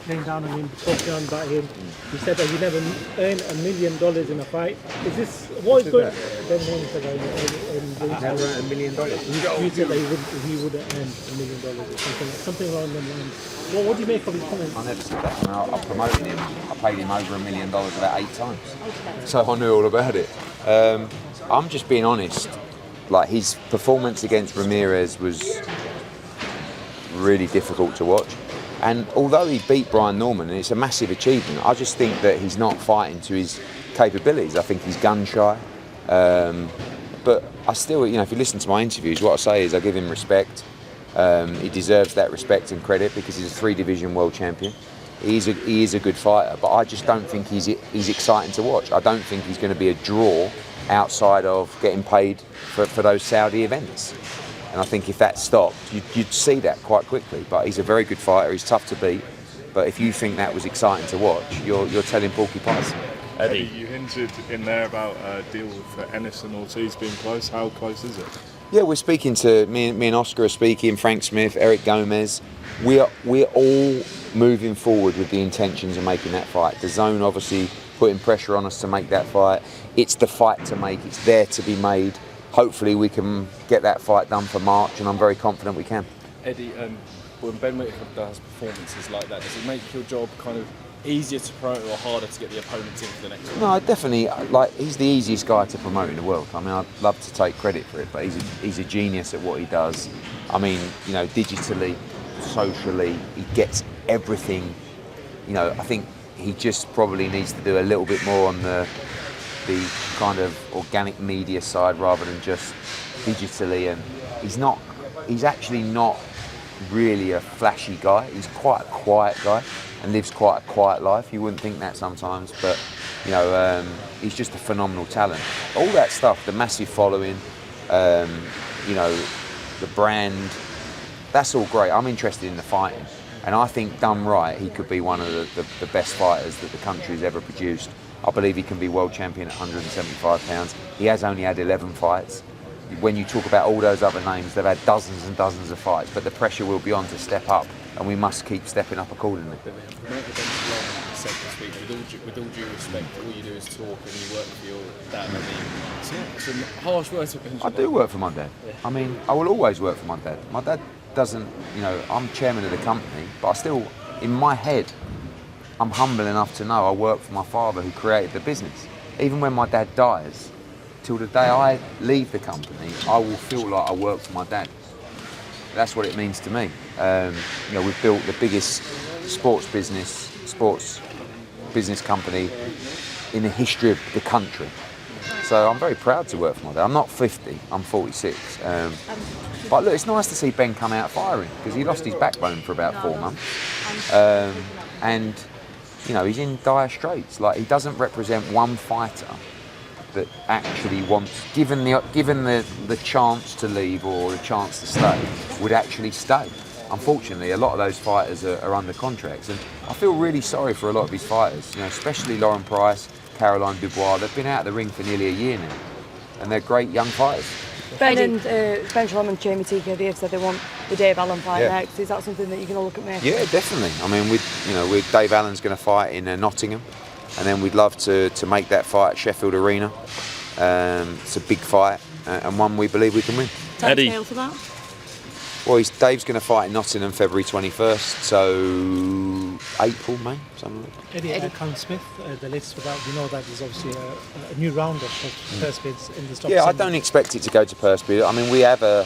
playing down on him, talking on about him. He said that he never earned $1 million in a fight. Is this what is going? Ben Whittaker Never earned $1 million. He said that he would have earned $1 million or something along them lines. What do you make of his comments? I never said that. I promoted him. I paid him over $1 million about 8 times. So I knew all about it. I'm just being honest. Like, his performance against Ramirez was really difficult to watch. And although he beat Brian Norman, and it's a massive achievement, I just think that he's not fighting to his capabilities. I think he's gun shy. But I still, if you listen to my interviews, what I say is I give him respect. He deserves that respect and credit because he's a 3-division world champion. He is a good fighter, but I just don't think he's exciting to watch. I don't think he's going to be a draw outside of getting paid for those Saudi events. And I think if that stopped, you'd see that quite quickly. But he's a very good fighter. He's tough to beat. But if you think that was exciting to watch, you're telling porky pies. Eddie, you hinted in there about a deal for Ennis and Ortiz being close. How close is it? Yeah, we're speaking to me and Oscar are speaking. Frank Smith, Eric Gomez. We're all moving forward with the intentions of making that fight. The zone obviously putting pressure on us to make that fight. It's the fight to make. It's there to be made. Hopefully we can get that fight done for March, and I'm very confident we can. Eddie, when Ben Whittaker does performances like that, does it make your job kind of easier to promote or harder to get the opponents in for the next one? No, definitely. He's the easiest guy to promote in the world. I mean, I'd love to take credit for it, but he's a genius at what he does. I mean, digitally, socially, he gets everything. I think he just probably needs to do a little bit more on the kind of organic media side rather than just digitally. And he's actually not really a flashy guy. He's quite a quiet guy and lives quite a quiet life. You wouldn't think that sometimes, but he's just a phenomenal talent. All that stuff, the massive following, the brand, that's all great. I'm interested in the fighting, and I think done right, he could be one of the best fighters that the country's ever produced. I believe he can be world champion at 175 pounds. He has only had 11 fights. When you talk about all those other names, they've had dozens and dozens of fights, but the pressure will be on to step up, and we must keep stepping up accordingly. With all due respect, all you do is talk and you work for your dad. I mean, some harsh words. I do work for my dad. Yeah. I mean, I will always work for my dad. My dad doesn't, I'm chairman of the company, but I still, in my head, I'm humble enough to know I work for my father who created the business. Even when my dad dies, till the day I leave the company, I will feel like I work for my dad. That's what it means to me. We've built the biggest sports business company in the history of the country. So I'm very proud to work for my dad. I'm not 50, I'm 46. But look, it's nice to see Ben come out firing because he lost his backbone for about 4 months. And he's in dire straits. Like, he doesn't represent one fighter that actually wants, given the chance to leave or the chance to stay, would actually stay. Unfortunately, a lot of those fighters are under contracts, and I feel really sorry for a lot of these fighters, especially Lauren Price, Caroline Dubois. They've been out of the ring for nearly a year now, and they're great young fighters. Ben and Ben Shalom and Jamie TKD have said they want the Dave Allen fight next. Is that something that you're going to look at making? Yeah, definitely. I mean, with Dave Allen's going to fight in Nottingham, and then we'd love to make that fight at Sheffield Arena. It's a big fight, and one we believe we can win. Eddie, for that? Well, Dave's going to fight in Nottingham February 21st, so April, May, something like that. Eddie Conn Smith, the latest for that, we know that there's obviously a new round of purse bids in the stock. Yeah, I don't expect it to go to purse bid. I mean, we have a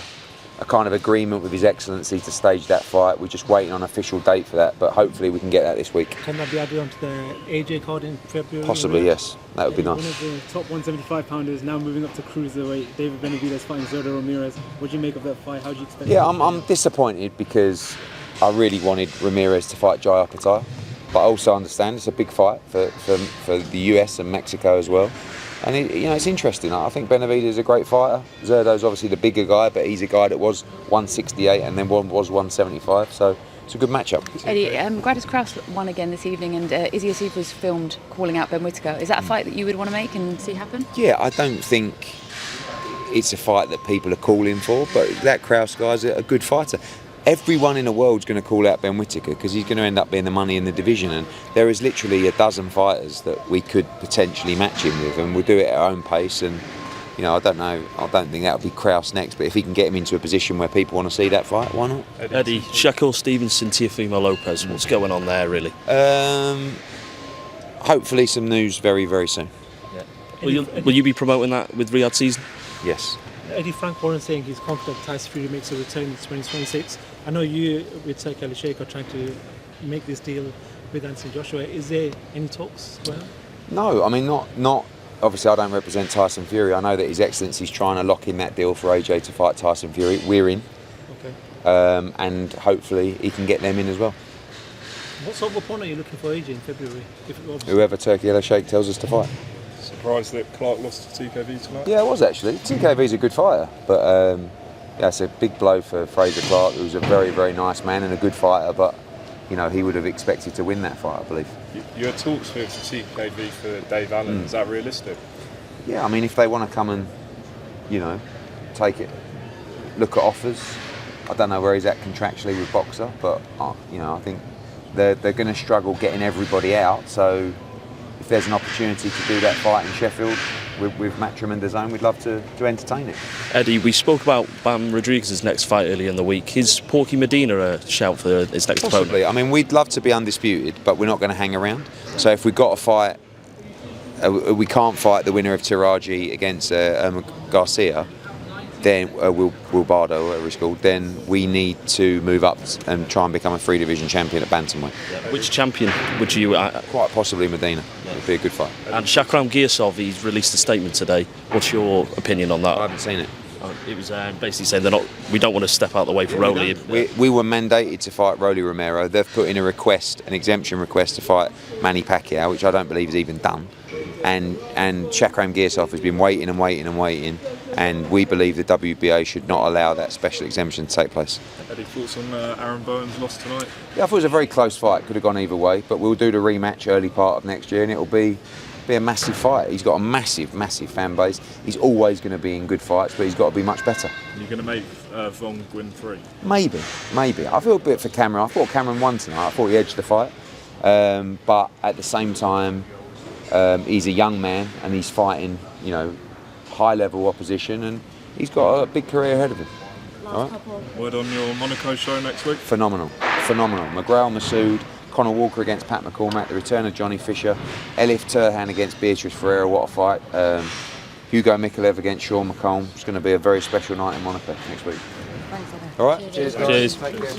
kind of agreement with His Excellency to stage that fight. We're just waiting on an official date for that, but hopefully we can get that this week. Can that be added onto the AJ card in February? Possibly, yes. That would be nice. One of the top 175-pounders now moving up to cruiserweight. David Benavidez fighting Zurdo Ramirez. What do you make of that fight? How do you expect it? Yeah, I'm disappointed because I really wanted Ramirez to fight Jai Opetaia, but I also understand it's a big fight for the US and Mexico as well. And it's interesting. I think Benavidez is a great fighter. Zurdo's obviously the bigger guy, but he's a guy that was 168 and then was 175. So it's a good matchup. Eddie, Gladys Kraus won again this evening, and Izzy Asif was filmed calling out Ben Whittaker. Is that a fight that you would want to make and see happen? Yeah, I don't think it's a fight that people are calling for, but that Kraus guy's a good fighter. everyone in the world's going to call out Ben Whittaker because he's going to end up being the money in the division, and there is literally a dozen fighters that we could potentially match him with, and we'll do it at our own pace. And I don't think that would be Kraus next, but if he can get him into a position where people want to see that fight, why not? Eddie, Shakur Stevenson, Teofimo Lopez, what's going on there really? Hopefully some news very, very soon. Will you be promoting that with Riyadh season? Yes. Eddie, Frank Warren saying he's confident Tyson Fury makes a return in 2026. I know you with Teofimo Lopez-Shakur are trying to make this deal with Anthony Joshua. Is there any talks going on? No, I mean not. Obviously, I don't represent Tyson Fury. I know that His Excellency's trying to lock in that deal for AJ to fight Tyson Fury. We're in. Okay. And hopefully he can get them in as well. What sort of opponent are you looking for AJ in February? Whoever Teofimo Lopez-Shakur tells us to fight. Surprised that Clark lost to TKV tonight? Yeah, I was actually. TKV's a good fighter, but it's a big blow for Fraser Clark, who's a very, very nice man and a good fighter, but he would have expected to win that fight, I believe. You had talks with TKV for Dave Allen. Is that realistic? Yeah, I mean, if they want to come and, take it, look at offers. I don't know where he's at contractually with Boxer, but I think they're going to struggle getting everybody out. So if there's an opportunity to do that fight in Sheffield with Matchroom and DAZN, we'd love to entertain it. Eddie, we spoke about Bam Rodriguez's next fight earlier in the week. Is Porky Medina a shout for his next Possibly. opponent? I mean, we'd love to be undisputed, but we're not going to hang around. So if we've got a fight, we can't fight the winner of Taraji against Garcia, then Will Bardo, whatever it's called, then we need to move up and try and become a 3-division champion at bantamweight. Which champion would you... Quite possibly Medina. It would be a good fight. And Shakram Girsov, he's released a statement today. What's your opinion on that? I haven't seen it. It was basically saying we don't want to step out the way for Rolly. We were mandated to fight Rolly Romero. They've put in an exemption request to fight Manny Pacquiao, which I don't believe is even done. And Shakram Girsov has been waiting and waiting and waiting, and we believe the WBA should not allow that special exemption to take place. Any thoughts on Aaron Bowen's loss tonight? Yeah, I thought it was a very close fight. Could have gone either way, but we'll do the rematch early part of next year, and it'll be a massive fight. He's got a massive fan base. He's always going to be in good fights, but he's got to be much better. You're going to make Vong win 3? Maybe. I feel a bit for Cameron. I thought Cameron won tonight. I thought he edged the fight, but at the same time, he's a young man and he's fighting, high-level opposition, and he's got a big career ahead of him. All right? Word on your Monaco show next week? Phenomenal. McGrail Masood, Conor Walker against Pat McCormack, the return of Johnny Fisher, Elif Turhan against Beatrice Ferreira, what a fight. Hugo Mikalev against Sean McComb. It's going to be a very special night in Monaco next week. Thanks, Eddie. All right? Cheers, guys. Cheers. Take care.